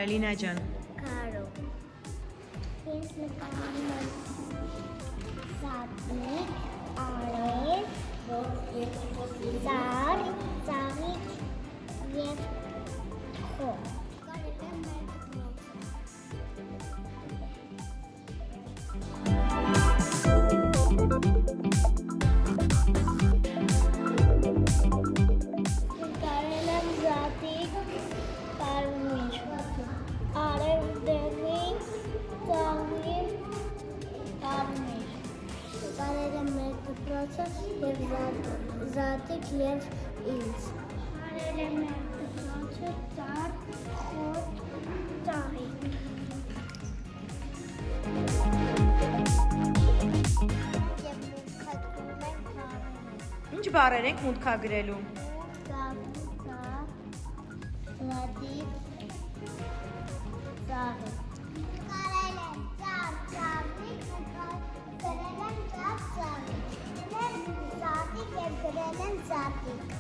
է Լինա ջան։ Կարո։ Ես նկարում եմ ծաղիկ, արև, ծաղիկ և խոր։ Նկարել եմ զատիկ, կարմիր, արև դեղին, ծաղիկ, կարմիր։ Նկարել եմ մեր դպրոցը և զատիկ և ինձ։ Նկարել եմ մեր դպրոցը ծառ, խոր, ծաղիկ։ Եվ մուտքագրում ենք բառերին։ Ինչ բառեր ենք մուտքագրելու։ Զատիկ, ծաղիկ։ Նկարել եմ ծառ, ծաղիկ, գրել եմ ծառ, ծաղիկ։ Գրել եմ զատիկ և գրել եմ զատիկ։